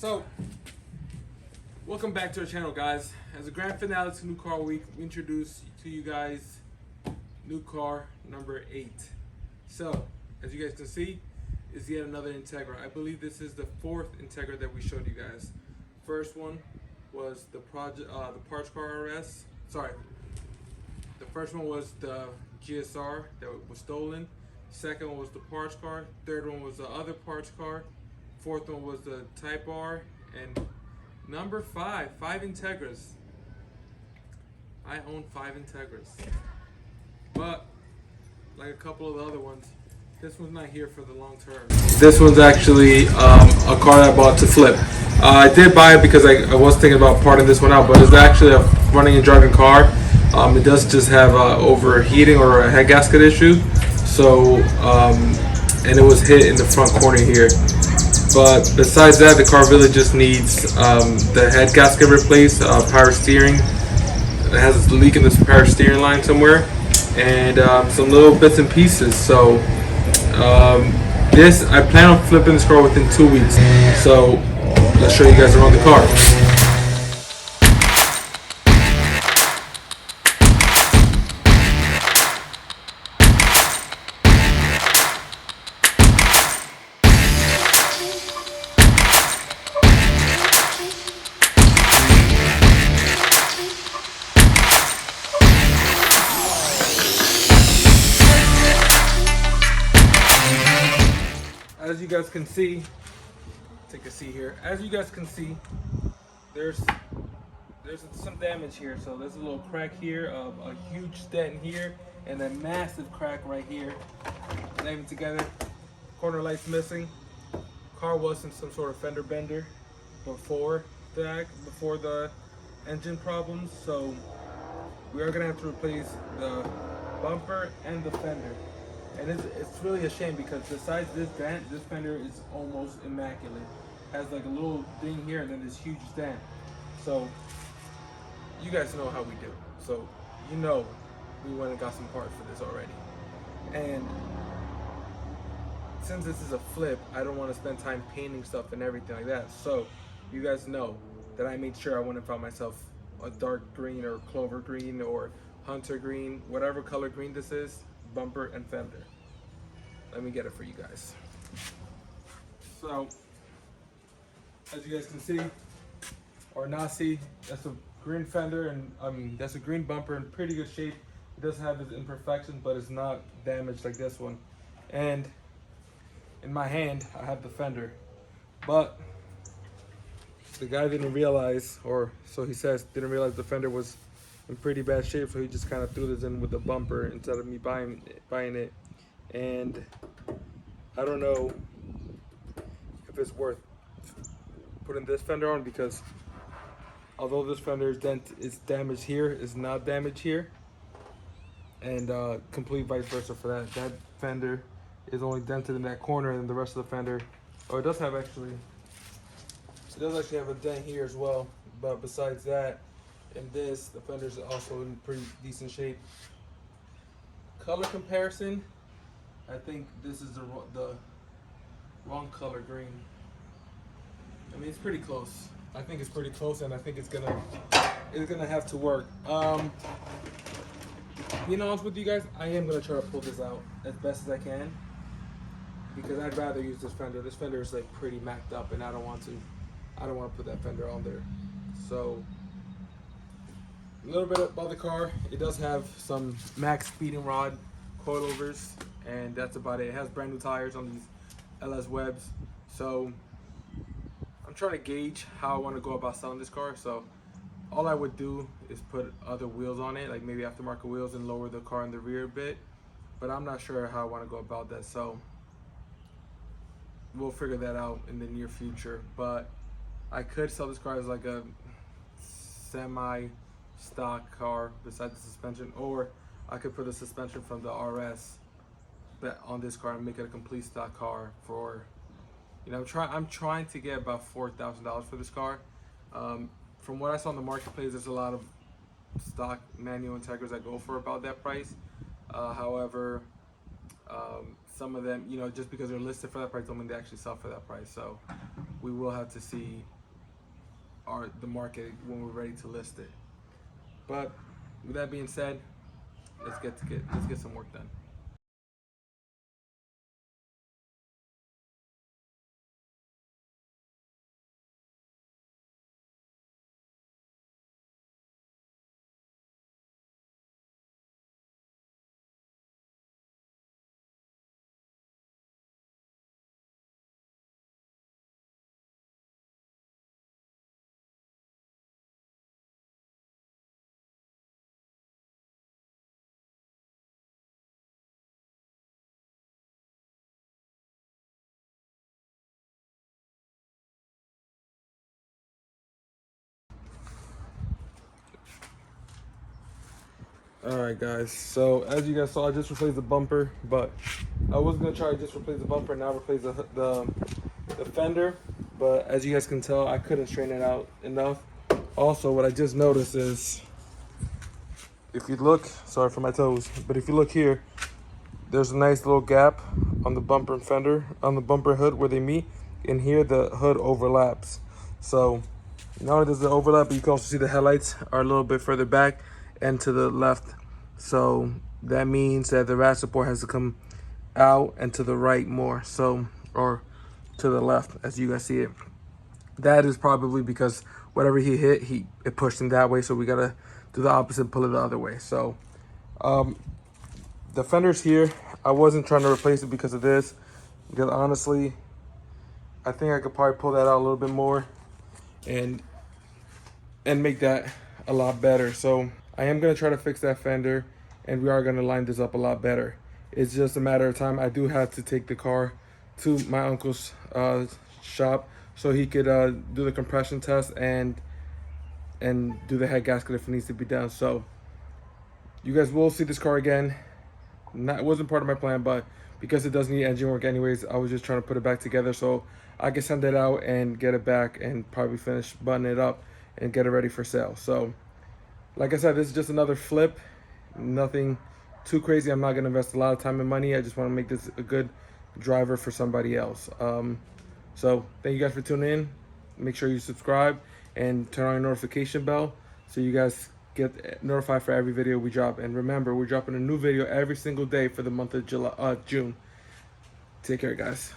So, welcome back to our channel, guys. As a grand finale to New Car Week, we introduce to you guys new car number 8. So, as you guys can see, is yet another Integra. I believe this is the 4th Integra that we showed you guys. First one was the parts car RS. Sorry, the first one was the GSR that was stolen. Second one was the parts car. Third one was the other parts car. Fourth one was the Type R. And number 5 Integras. I own 5 Integras. But, like a couple of the other ones, this one's not here for the long term. This one's actually a car that I bought to flip. I did buy it because I was thinking about parting this one out, but it's actually a running and driving car. It does just have overheating or a head gasket issue. So, and it was hit in the front corner here. But besides that, the car really just needs the head gasket replaced, power steering. It has a leak in this power steering line somewhere, and some little bits and pieces. So I plan on flipping this car within 2 weeks. So let's show you guys around the car. As you guys can see, take a seat here. As you guys can see, there's some damage here. So there's a little crack here, a huge dent here, and a massive crack right here. Not even together. Corner light's missing. Car was in some sort of fender bender before the engine problems. So we are gonna have to replace the bumper and the fender. And it's really a shame because besides this dent, this fender is almost immaculate. Has like a little thing here and then this huge dent. So you guys know how we do. So you know we went and got some parts for this already. And since this is a flip, I don't want to spend time painting stuff and everything like that. So you guys know that I made sure I went and found myself a dark green or clover green or hunter green, whatever color green this is, bumper and fender. Let me get it for you guys. So, as you guys can see, or not see, that's a green fender, and that's a green bumper in pretty good shape. It does have its imperfections, but it's not damaged like this one. And in my hand, I have the fender, but the guy didn't realize, or so he says, didn't realize the fender was in pretty bad shape, so he just kind of threw this in with the bumper instead of me buying it. And I don't know if it's worth putting this fender on, because although this fender is damaged here, it's not damaged here, and complete vice versa for that. That fender is only dented in that corner, and the rest of the fender, it does actually have a dent here as well. But besides that, and this, the fender is also in pretty decent shape. Color comparison, I think this is the wrong color green. I mean, it's pretty close. I think it's pretty close, and I think it's gonna have to work. Being honest with you guys, I am gonna try to pull this out as best as I can, because I'd rather use this fender. This fender is like pretty macked up, and I don't want to put that fender on there. So a little bit about the car. It does have some max speeding rod coilovers, and that's about it. It has brand new tires on these LS webs. So I'm trying to gauge how I want to go about selling this car. So all I would do is put other wheels on it, like maybe aftermarket wheels, and lower the car in the rear a bit. But I'm not sure how I want to go about that. So we'll figure that out in the near future. But I could sell this car as like a semi-stock car besides the suspension, or I could put the suspension from the RS on this car and make it a complete stock car for, I'm trying to get about $4,000 for this car. From what I saw in the marketplace, there's a lot of stock manual Integras that go for about that price. However, some of them, just because they're listed for that price don't mean they actually sell for that price. So we will have to see the market when we're ready to list it. But with that being said, let's get some work done. Alright guys, so as you guys saw, I just replaced the bumper, but I was gonna try to just replace the bumper and now replace the fender, but as you guys can tell, I couldn't straighten it out enough. Also, what I just noticed is, if you look, sorry for my toes, but if you look here, there's a nice little gap on the bumper and fender, on the bumper hood where they meet. In here, the hood overlaps. So not only does the overlap, but you can also see the headlights are a little bit further back and to the left. So that means that the rat support has to come out and to the right more. So, or to the left, as you guys see it. That is probably because whatever he hit, it pushed him that way. So we gotta do the opposite, pull it the other way. So the fender's here. I wasn't trying to replace it because of this, because honestly, I think I could probably pull that out a little bit more and make that a lot better. So I am gonna try to fix that fender, and we are gonna line this up a lot better. It's just a matter of time. I do have to take the car to my uncle's shop so he could do the compression test and do the head gasket if it needs to be done. So you guys will see this car again. It wasn't part of my plan, but because it does need engine work anyways, I was just trying to put it back together so I can send it out and get it back and probably finish button it up and get it ready for sale. So like I said, this is just another flip, nothing too crazy. I'm not going to invest a lot of time and money. I just want to make this a good driver for somebody else. So thank you guys for tuning in. Make sure you subscribe and turn on your notification bell so you guys get notified for every video we drop. And remember, we're dropping a new video every single day for the month of June. Take care, guys.